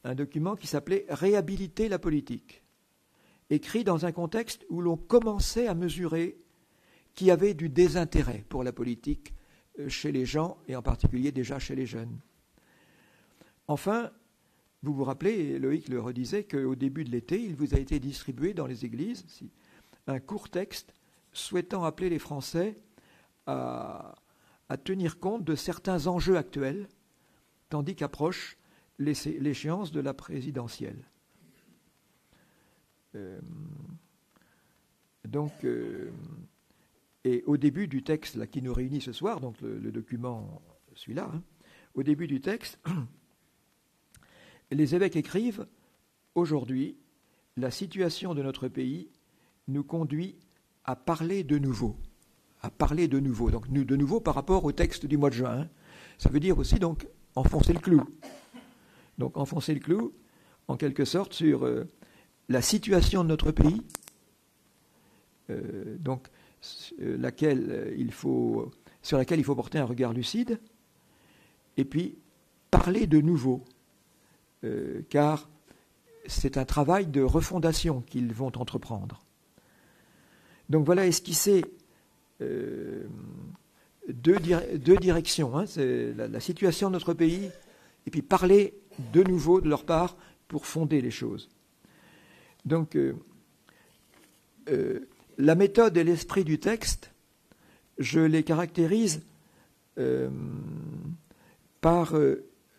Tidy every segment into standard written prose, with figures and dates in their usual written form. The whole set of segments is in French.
un document qui s'appelait « Réhabiliter la politique », écrit dans un contexte où l'on commençait à mesurer qu'il y avait du désintérêt pour la politique chez les gens, et en particulier déjà chez les jeunes. Enfin, vous vous rappelez, Loïc le redisait, qu'au début de l'été, il vous a été distribué dans les églises un court texte souhaitant appeler les Français à tenir compte de certains enjeux actuels, tandis qu'approche l'échéance de la présidentielle. Et au début du texte là, qui nous réunit ce soir, donc le document, celui-là, au début du texte, les évêques écrivent « Aujourd'hui, la situation de notre pays nous conduit à parler de nouveau. » À parler de nouveau. Donc de nouveau par rapport au texte du mois de juin. Ça veut dire aussi donc enfoncer le clou. Donc enfoncer le clou, en quelque sorte, sur la situation de notre pays, sur laquelle il faut porter un regard lucide, et puis parler de nouveau, car c'est un travail de refondation qu'ils vont entreprendre. Donc voilà esquissé deux directions, c'est la situation de notre pays, et puis parler de nouveau de leur part pour fonder les choses. Donc, la méthode et l'esprit du texte, je les caractérise par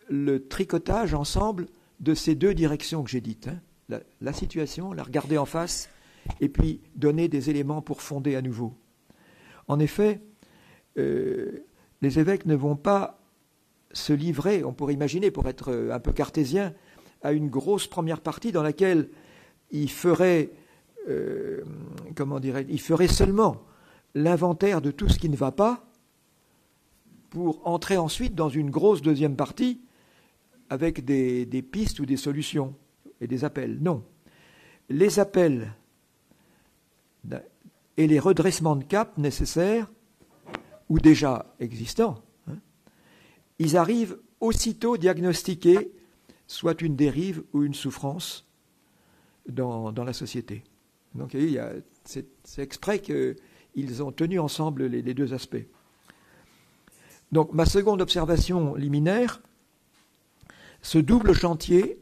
le tricotage ensemble de ces deux directions que j'ai dites. La situation, la regarder en face, et puis donner des éléments pour fonder à nouveau. En effet, les évêques ne vont pas se livrer, on pourrait imaginer, pour être un peu cartésien, à une grosse première partie dans laquelle il ferait seulement l'inventaire de tout ce qui ne va pas pour entrer ensuite dans une grosse deuxième partie avec des pistes ou des solutions et des appels. Non. Les appels et les redressements de cap nécessaires ou déjà existants, ils arrivent aussitôt diagnostiqués soit une dérive ou une souffrance dans la société. Donc c'est exprès qu'ils ont tenu ensemble les deux aspects. Donc ma seconde observation liminaire, ce double chantier,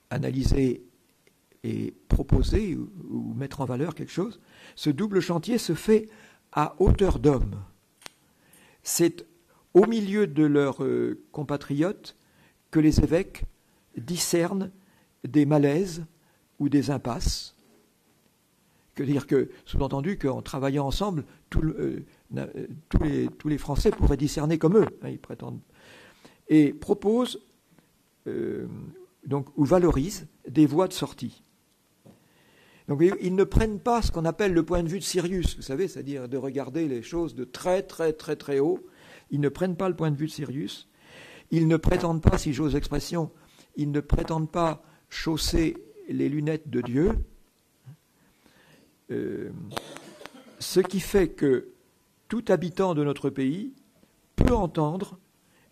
analyser et proposer ou mettre en valeur quelque chose, ce double chantier se fait à hauteur d'homme. C'est au milieu de leurs compatriotes que les évêques discernent des malaises ou des impasses. C'est-à-dire que, sous-entendu qu'en travaillant ensemble, tous les Français pourraient discerner comme eux, ils prétendent, et proposent ou valorisent des voies de sortie. Donc ils ne prennent pas ce qu'on appelle le point de vue de Sirius, vous savez, c'est-à-dire de regarder les choses de très très très très haut. Ils ne prennent pas le point de vue de Sirius. Ils ne prétendent pas, si j'ose l'expression, ils ne prétendent pas chausser les lunettes de Dieu. Ce qui fait que tout habitant de notre pays peut entendre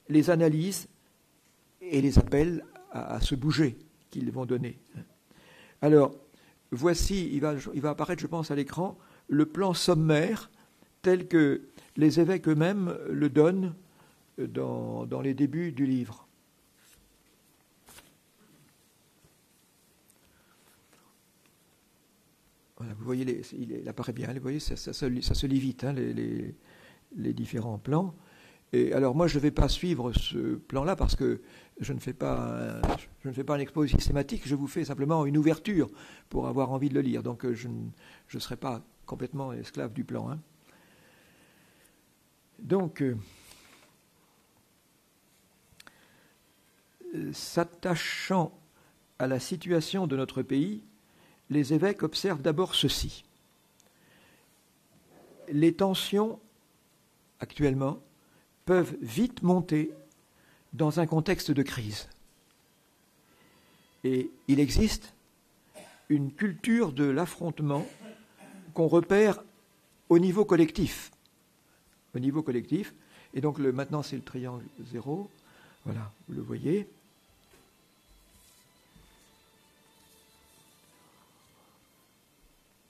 les analyses et les appels à se bouger qu'ils vont donner. Alors, voici, il va apparaître, je pense, à l'écran, le plan sommaire tel que les évêques eux-mêmes le donnent dans les débuts du livre. Voilà, vous voyez, il apparaît bien, vous voyez, ça se lit vite, les différents plans. Et alors moi, je ne vais pas suivre ce plan-là parce que je ne fais pas un exposé systématique, je vous fais simplement une ouverture pour avoir envie de le lire. Donc je ne serai pas complètement esclave du plan. Donc, s'attachant à la situation de notre pays, les évêques observent d'abord ceci. Les tensions, actuellement, peuvent vite monter dans un contexte de crise. Et il existe une culture de l'affrontement qu'on repère au niveau collectif. Au niveau collectif. Et donc maintenant c'est le triangle 0. Voilà, vous le voyez.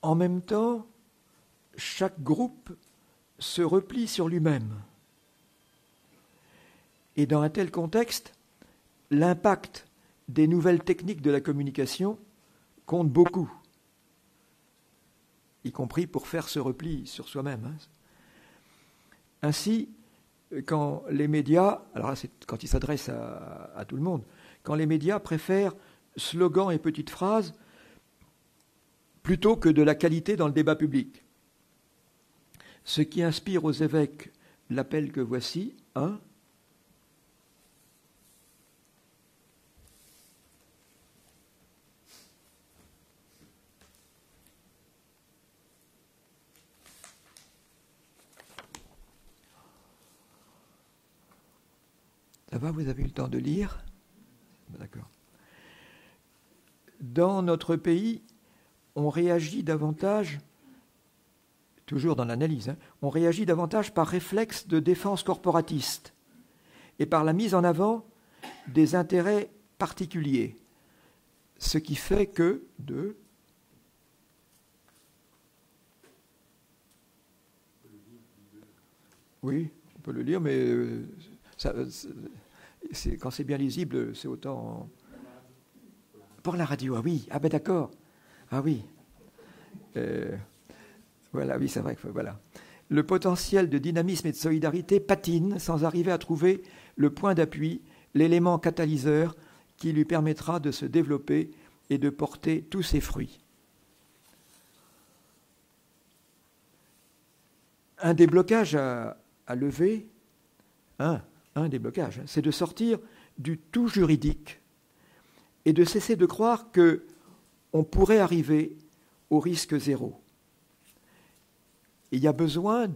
En même temps, chaque groupe se replie sur lui-même. Et dans un tel contexte, l'impact des nouvelles techniques de la communication compte beaucoup, y compris pour faire ce repli sur soi-même. Ainsi, quand les médias, alors là c'est quand ils s'adressent à tout le monde, quand les médias préfèrent slogans et petites phrases plutôt que de la qualité dans le débat public, ce qui inspire aux évêques l'appel que voici, hein, ça va, vous avez eu le temps de lire? D'accord. Dans notre pays, on réagit davantage, toujours dans l'analyse, on réagit davantage par réflexe de défense corporatiste et par la mise en avant des intérêts particuliers. Ce qui fait que, oui, on peut le lire, mais quand c'est bien lisible, c'est autant... Pour la radio, ah oui, ah ben d'accord, ah oui. Voilà, oui, c'est vrai que voilà. Le potentiel de dynamisme et de solidarité patine sans arriver à trouver le point d'appui, l'élément catalyseur qui lui permettra de se développer et de porter tous ses fruits. Un des blocages à lever, un des blocages, c'est de sortir du tout juridique et de cesser de croire qu'on pourrait arriver au risque zéro. Il y a besoin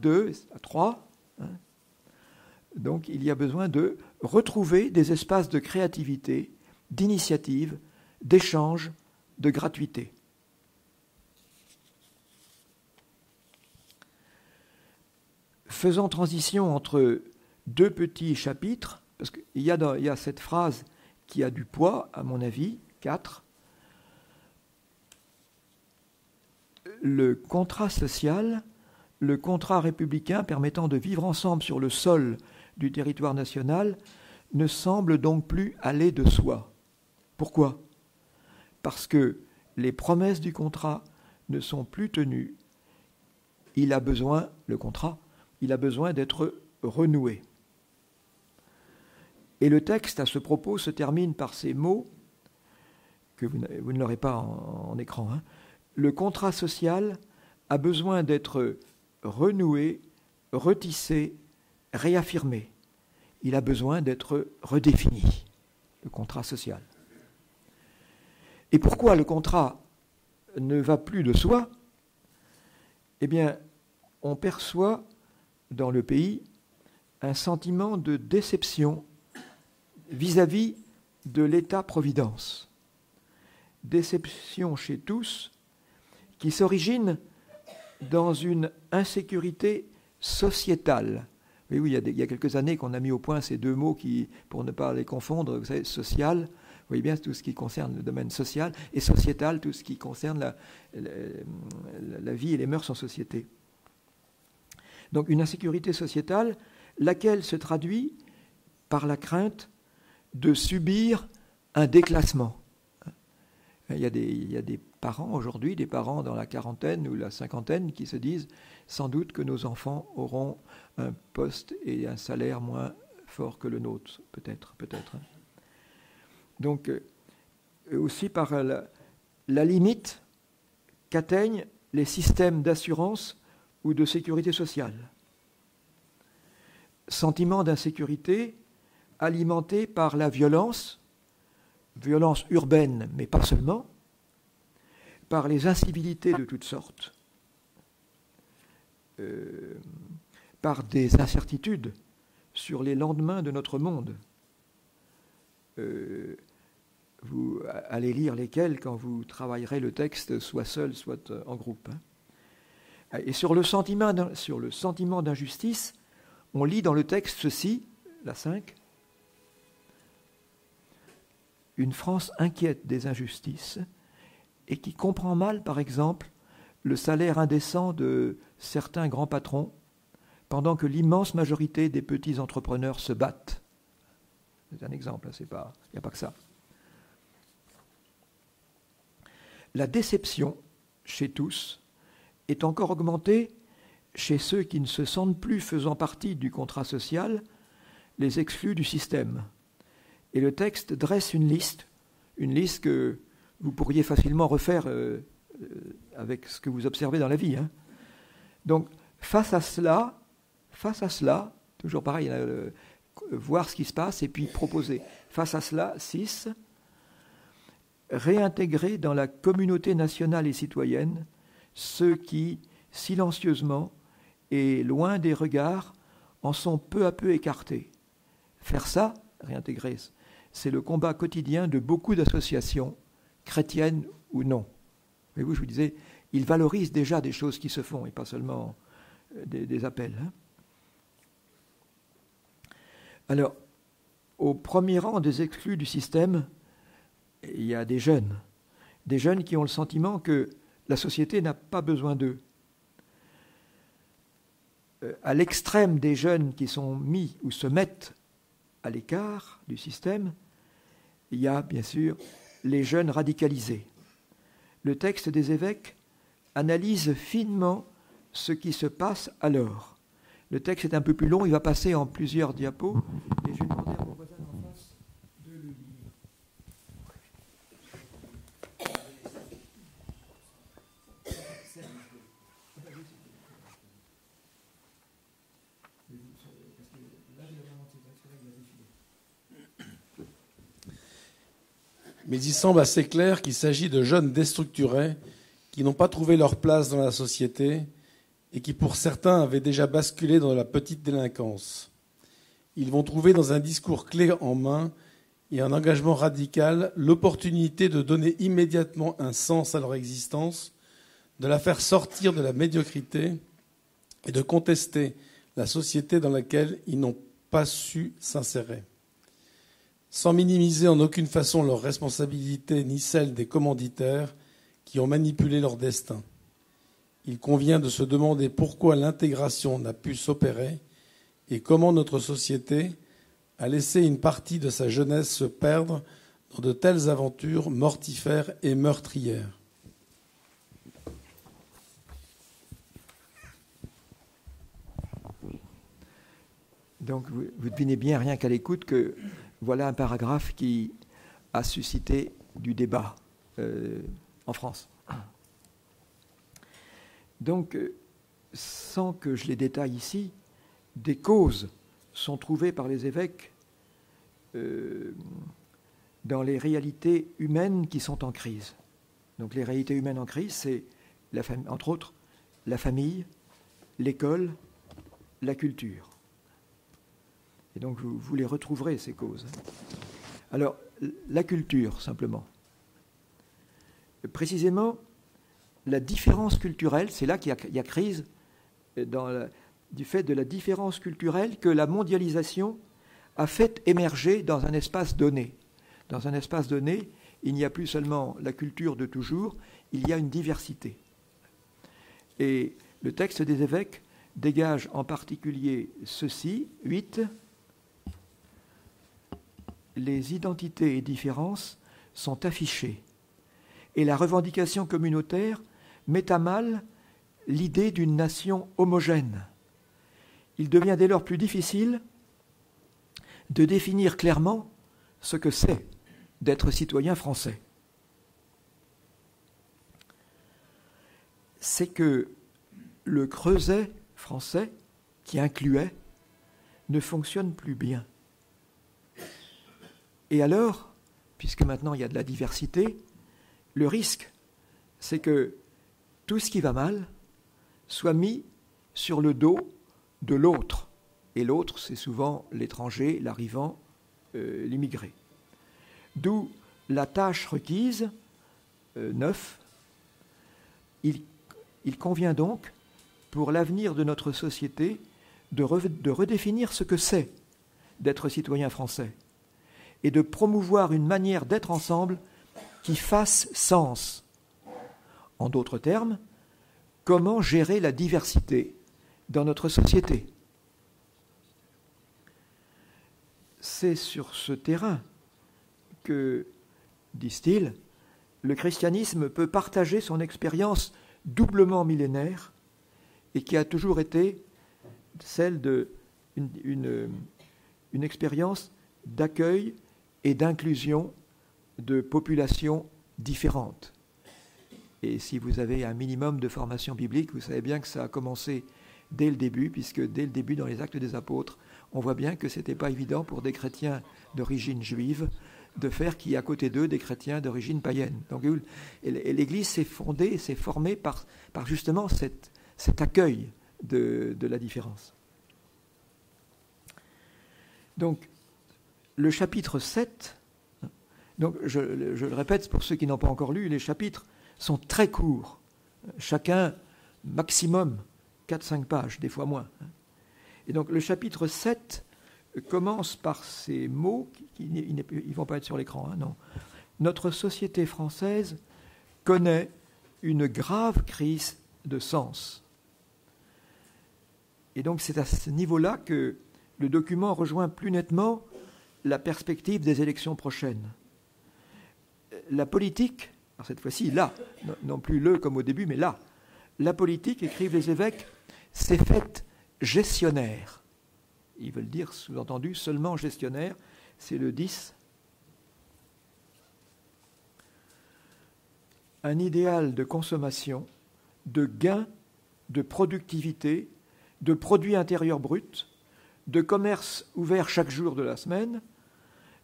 donc il y a besoin de retrouver des espaces de créativité, d'initiative, d'échange, de gratuité. Faisant transition entre deux petits chapitres, parce qu'il y a cette phrase qui a du poids, à mon avis, 4. Le contrat social, le contrat républicain permettant de vivre ensemble sur le sol du territoire national ne semble donc plus aller de soi. Pourquoi ? Parce que les promesses du contrat ne sont plus tenues. Le contrat, il a besoin d'être renoué. Et le texte, à ce propos, se termine par ces mots, que vous ne l'aurez pas en écran. Le contrat social a besoin d'être renoué, retissé, réaffirmé. Il a besoin d'être redéfini, le contrat social. Et pourquoi le contrat ne va plus de soi ? Eh bien, on perçoit dans le pays un sentiment de déception vis-à-vis de l'État-providence. Déception chez tous qui s'origine dans une insécurité sociétale. Oui, il y a quelques années qu'on a mis au point ces deux mots qui, pour ne pas les confondre, vous savez, social, vous voyez bien, tout ce qui concerne le domaine social, et sociétal, tout ce qui concerne la vie et les mœurs en société. Donc une insécurité sociétale, laquelle se traduit par la crainte de subir un déclassement. Il y a des parents aujourd'hui, des parents dans la quarantaine ou la cinquantaine qui se disent sans doute que nos enfants auront un poste et un salaire moins fort que le nôtre, peut-être. Donc, aussi par la limite qu'atteignent les systèmes d'assurance ou de sécurité sociale. Sentiment d'insécurité alimenté par la violence urbaine, mais pas seulement, par les incivilités de toutes sortes, par des incertitudes sur les lendemains de notre monde. Vous allez lire lesquels quand vous travaillerez le texte, soit seul, soit en groupe. Et sur le sentiment d'injustice, on lit dans le texte ceci, la 5, une France inquiète des injustices et qui comprend mal, par exemple, le salaire indécent de certains grands patrons, pendant que l'immense majorité des petits entrepreneurs se battent. C'est un exemple, il n'y a pas que ça. La déception, chez tous, est encore augmentée chez ceux qui ne se sentent plus faisant partie du contrat social, les exclus du système. Et le texte dresse une liste que vous pourriez facilement refaire avec ce que vous observez dans la vie. Hein. Donc, face à cela, toujours pareil, voir ce qui se passe et puis proposer. Face à cela, 6, réintégrer dans la communauté nationale et citoyenne ceux qui, silencieusement et loin des regards, en sont peu à peu écartés. Faire ça, réintégrer, c'est le combat quotidien de beaucoup d'associations, chrétiennes ou non. Mais vous, je vous disais, ils valorisent déjà des choses qui se font et pas seulement des appels. Hein. Alors, au premier rang des exclus du système, il y a des jeunes qui ont le sentiment que la société n'a pas besoin d'eux. À l'extrême des jeunes qui sont mis ou se mettent à l'écart du système, il y a bien sûr les jeunes radicalisés. Le texte des évêques analyse finement ce qui se passe alors. Le texte est un peu plus long, il va passer en plusieurs diapos, et je vais demander à mon voisin en face de le lire. Mais il semble assez clair qu'il s'agit de jeunes déstructurés qui n'ont pas trouvé leur place dans la société et qui, pour certains, avaient déjà basculé dans la petite délinquance. Ils vont trouver dans un discours clé en main et un engagement radical l'opportunité de donner immédiatement un sens à leur existence, de la faire sortir de la médiocrité et de contester la société dans laquelle ils n'ont pas su s'insérer. Sans minimiser en aucune façon leur responsabilité ni celle des commanditaires qui ont manipulé leur destin. Il convient de se demander pourquoi l'intégration n'a pu s'opérer et comment notre société a laissé une partie de sa jeunesse se perdre dans de telles aventures mortifères et meurtrières. Donc vous devinez bien, rien qu'à l'écoute, que voilà un paragraphe qui a suscité du débat en France. Donc, sans que je les détaille ici, des causes sont trouvées par les évêques dans les réalités humaines qui sont en crise. Donc les réalités humaines en crise, c'est, entre autres, la famille, l'école, la culture. Et donc, vous les retrouverez, ces causes. Alors, la culture, simplement. Précisément, la différence culturelle, c'est là qu'il y a crise du fait de la différence culturelle que la mondialisation a fait émerger dans un espace donné. Dans un espace donné, il n'y a plus seulement la culture de toujours, il y a une diversité. Et le texte des évêques dégage en particulier ceci, 8. Les identités et différences sont affichées et la revendication communautaire met à mal l'idée d'une nation homogène. Il devient dès lors plus difficile de définir clairement ce que c'est d'être citoyen français. C'est que le creuset français, qui incluait, ne fonctionne plus bien. Et alors, puisque maintenant il y a de la diversité, le risque, c'est que tout ce qui va mal soit mis sur le dos de l'autre. Et l'autre, c'est souvent l'étranger, l'arrivant, l'immigré. D'où la tâche requise, 9. Il convient donc, pour l'avenir de notre société, de redéfinir ce que c'est d'être citoyen français et de promouvoir une manière d'être ensemble qui fasse sens. En d'autres termes, comment gérer la diversité dans notre société. C'est sur ce terrain que, disent-ils, le christianisme peut partager son expérience doublement millénaire et qui a toujours été celle d'une expérience d'accueil et d'inclusion de populations différentes. Et si vous avez un minimum de formation biblique, vous savez bien que ça a commencé dès le début, puisque dès le début, dans les Actes des Apôtres, on voit bien que ce n'était pas évident pour des chrétiens d'origine juive de faire qu'il y ait à côté d'eux des chrétiens d'origine païenne. Donc l'Église s'est fondée, s'est formée par justement cet accueil de la différence. Donc, le chapitre 7, donc je le répète pour ceux qui n'ont pas encore lu, les chapitres sont très courts, chacun maximum 4-5 pages, des fois moins. Et donc le chapitre 7 commence par ces mots, ils ne vont pas être sur l'écran, hein, non. Notre société française connaît une grave crise de sens. Et donc c'est à ce niveau-là que le document rejoint plus nettement la perspective des élections prochaines. La politique, alors cette fois-ci là, non plus le comme au début, mais là, la politique, écrivent les évêques, s'est faite gestionnaire. Ils veulent dire, sous-entendu, seulement gestionnaire, c'est le 10. Un idéal de consommation, de gain, de productivité, de produits intérieurs bruts, de commerce ouvert chaque jour de la semaine,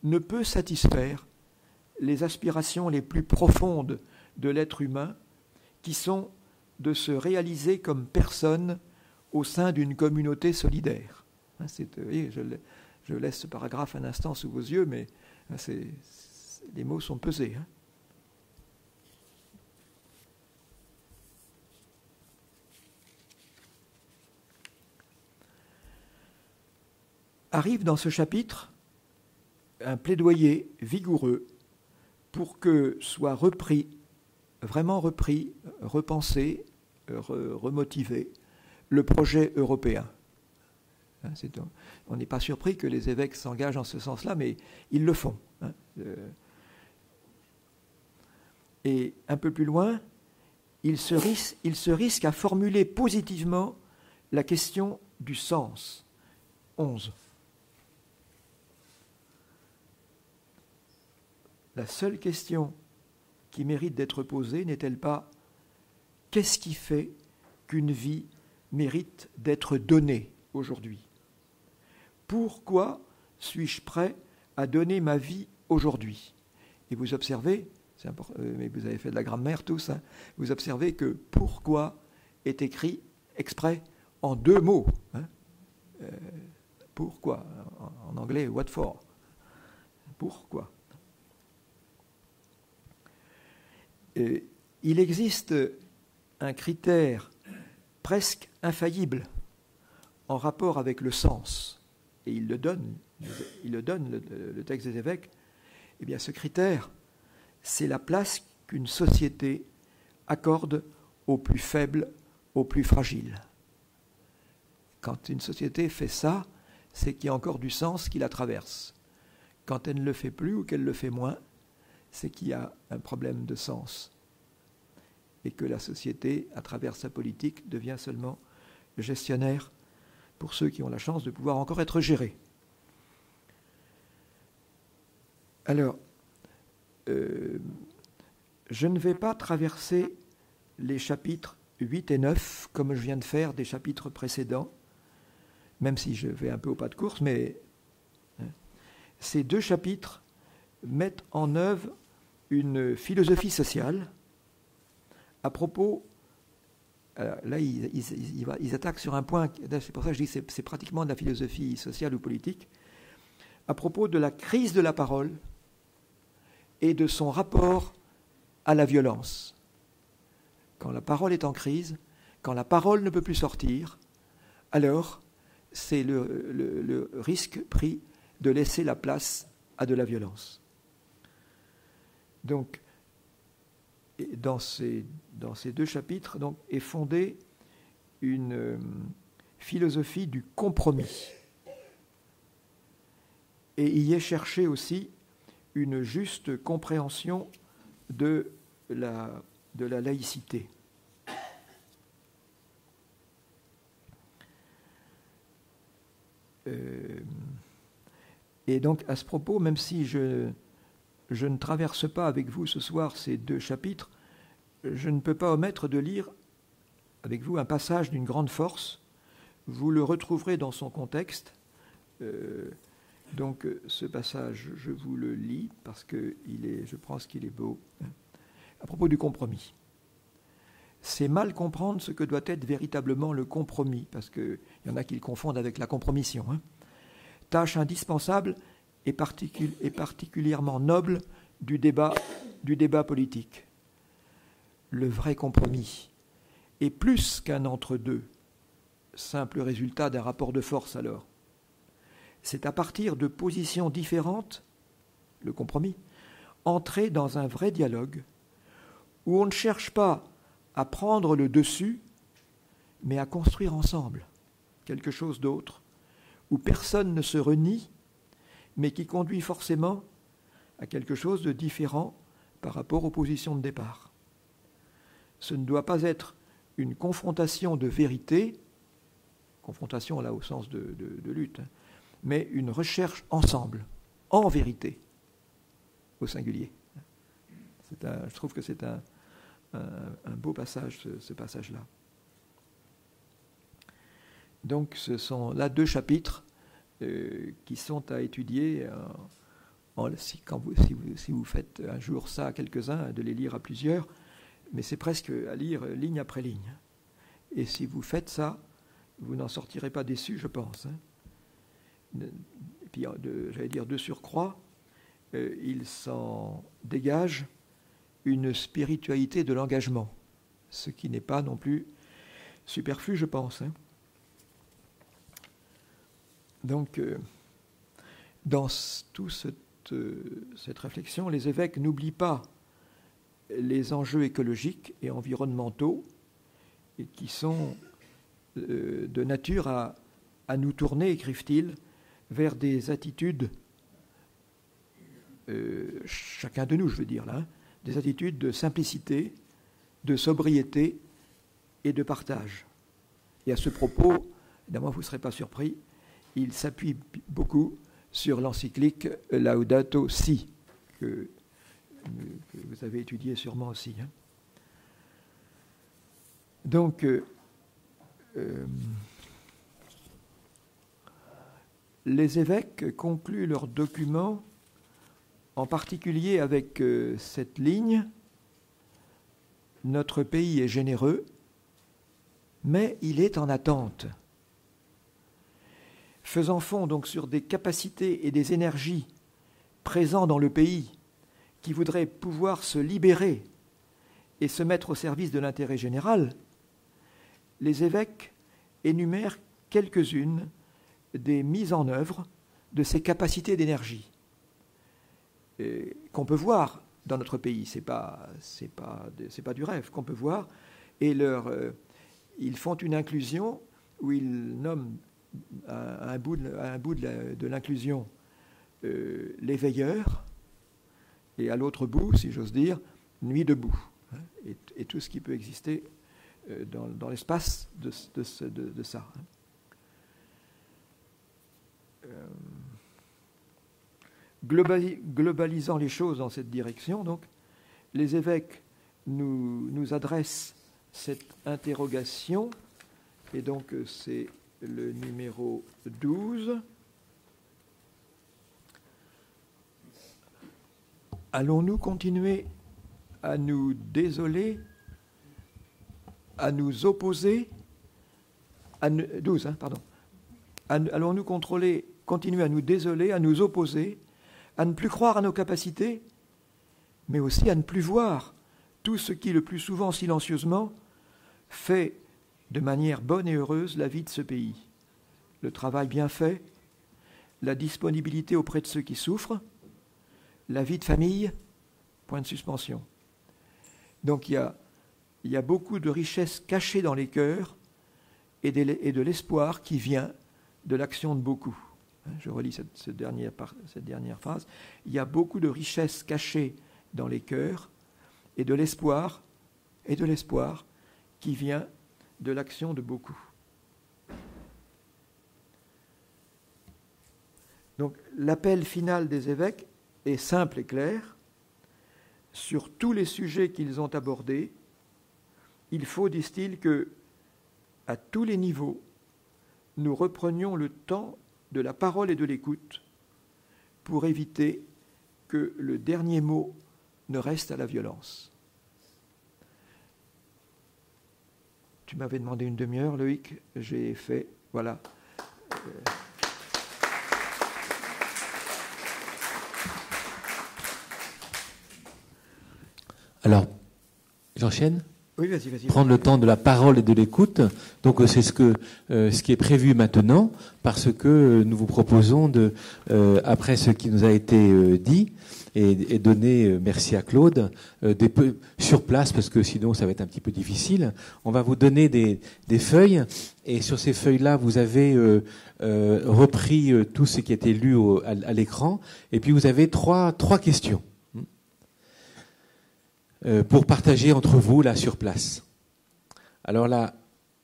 ne peut satisfaire les aspirations les plus profondes de l'être humain, qui sont de se réaliser comme personne au sein d'une communauté solidaire. Vous voyez, je laisse ce paragraphe un instant sous vos yeux, mais les mots sont pesés. Arrive dans ce chapitre un plaidoyer vigoureux pour que soit vraiment repris, repensé, remotivé le projet européen. On n'est pas surpris que les évêques s'engagent en ce sens-là, mais ils le font. Et un peu plus loin, ils se risquent à formuler positivement la question du sens. 11. La seule question qui mérite d'être posée n'est-elle pas « Qu'est-ce qui fait qu'une vie mérite d'être donnée aujourd'hui ? Pourquoi suis-je prêt à donner ma vie aujourd'hui ?» Et vous observez, mais vous avez fait de la grammaire tous, hein, vous observez que « pourquoi » est écrit exprès en 2 mots. Hein, pourquoi, en anglais, what for. Pourquoi. Il existe un critère presque infaillible en rapport avec le sens, et il le donne le texte des évêques. Eh bien, ce critère, c'est la place qu'une société accorde aux plus faibles, aux plus fragiles. Quand une société fait ça, c'est qu'il y a encore du sens qui la traverse. Quand elle ne le fait plus ou qu'elle le fait moins, c'est qu'il y a un problème de sens et que la société, à travers sa politique, devient seulement le gestionnaire pour ceux qui ont la chance de pouvoir encore être gérés. Alors, je ne vais pas traverser les chapitres 8 et 9 comme je viens de faire des chapitres précédents, même si je vais un peu au pas de course, mais ces 2 chapitres mettent en œuvre une philosophie sociale à propos. Là, ils attaquent sur un point, c'est pour ça que je dis que c'est pratiquement de la philosophie sociale ou politique, à propos de la crise de la parole et de son rapport à la violence. Quand la parole est en crise, quand la parole ne peut plus sortir, alors c'est le risque pris de laisser la place à de la violence. Donc, dans ces dans ces 2 chapitres, donc, est fondée une philosophie du compromis. Et y est cherché aussi une juste compréhension de la laïcité. Et donc, à ce propos, même si je ne traverse pas avec vous ce soir ces 2 chapitres, je ne peux pas omettre de lire avec vous un passage d'une grande force. Vous le retrouverez dans son contexte. Donc, ce passage, je vous le lis parce que je pense qu'il est beau. À propos du compromis. C'est mal comprendre ce que doit être véritablement le compromis, parce qu'il y en a qui le confondent avec la compromission. Tâche indispensable et particulièrement noble du débat politique. Le vrai compromis est plus qu'un entre-deux, simple résultat d'un rapport de force alors. C'est à partir de positions différentes, le compromis, entrer dans un vrai dialogue où on ne cherche pas à prendre le dessus, mais à construire ensemble quelque chose d'autre, où personne ne se renie, mais qui conduit forcément à quelque chose de différent par rapport aux positions de départ. Ce ne doit pas être une confrontation de vérité, confrontation là au sens de lutte, mais une recherche ensemble, en vérité, au singulier. Je trouve que c'est un beau passage, ce passage-là. Donc, ce sont là 2 chapitres qui sont à étudier. Si vous faites un jour ça à quelques-uns, de les lire à plusieurs, mais c'est presque à lire ligne après ligne. Et si vous faites ça, vous n'en sortirez pas déçus, je pense. Et puis, j'allais dire de surcroît, il s'en dégage une spiritualité de l'engagement, ce qui n'est pas non plus superflu, je pense. Donc, dans toute cette réflexion, les évêques n'oublient pas les enjeux écologiques et environnementaux et qui sont de nature à nous tourner, écrivent-ils, vers des attitudes, chacun de nous, je veux dire là, des attitudes de simplicité, de sobriété et de partage. Et à ce propos, évidemment, vous ne serez pas surpris, il s'appuie beaucoup sur l'encyclique Laudato Si, que vous avez étudié sûrement aussi. Donc, les évêques concluent leur document en particulier avec cette ligne « Notre pays est généreux, mais il est en attente ». Faisant fond donc sur des capacités et des énergies présents dans le pays qui voudraient pouvoir se libérer et se mettre au service de l'intérêt général, les évêques énumèrent quelques-unes des mises en œuvre de ces capacités d'énergie qu'on peut voir dans notre pays. C'est pas du rêve, qu'on peut voir. Et ils font une inclusion où ils nomment à un bout de l'inclusion les veilleurs, et à l'autre bout, si j'ose dire, nuit debout, et tout ce qui peut exister dans l'espace de ça. Globalisant les choses dans cette direction, donc, les évêques nous adressent cette interrogation, et donc c'est le numéro 12. Allons-nous continuer à nous désoler, à nous opposer, 12, pardon. Allons-nous continuer à nous désoler, à nous opposer, à ne plus croire à nos capacités, mais aussi à ne plus voir tout ce qui, le plus souvent silencieusement, fait de manière bonne et heureuse la vie de ce pays. Le travail bien fait, la disponibilité auprès de ceux qui souffrent, la vie de famille, point de suspension. Donc il y a il y a beaucoup de richesses cachées dans les cœurs et de l'espoir qui vient de l'action de beaucoup. Je relis cette dernière phrase. Il y a beaucoup de richesses cachées dans les cœurs et de l'espoir qui vient de l'action de beaucoup. Donc l'appel final des évêques est simple et clair. Sur tous les sujets qu'ils ont abordés, il faut, disent-ils, que, à tous les niveaux, nous reprenions le temps de la parole et de l'écoute pour éviter que le dernier mot ne reste à la violence. Tu m'avais demandé une demi-heure, Loïc, j'ai fait, voilà. Alors, j'enchaîne ? Oui, vas-y. Prendre le temps de la parole et de l'écoute. Donc c'est ce qui est prévu maintenant, parce que nous vous proposons après ce qui nous a été dit et donné, merci à Claude, sur place, parce que sinon ça va être un petit peu difficile. On va vous donner des feuilles, et sur ces feuilles-là, vous avez repris tout ce qui a été lu à l'écran, et puis vous avez trois questions. Pour partager entre vous là sur place. Alors la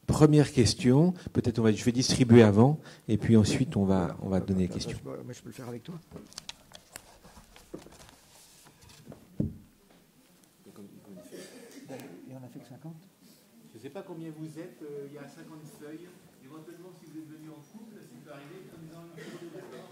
première question, peut-être je vais distribuer avant, et puis ensuite on va donner les questions. Mais je peux le faire avec toi. Il y en a fait que 50 ? Je ne sais pas combien vous êtes, il y a 50 feuilles. Éventuellement, si vous êtes venus en couple, ça peut arriver, comme dans le d'accord.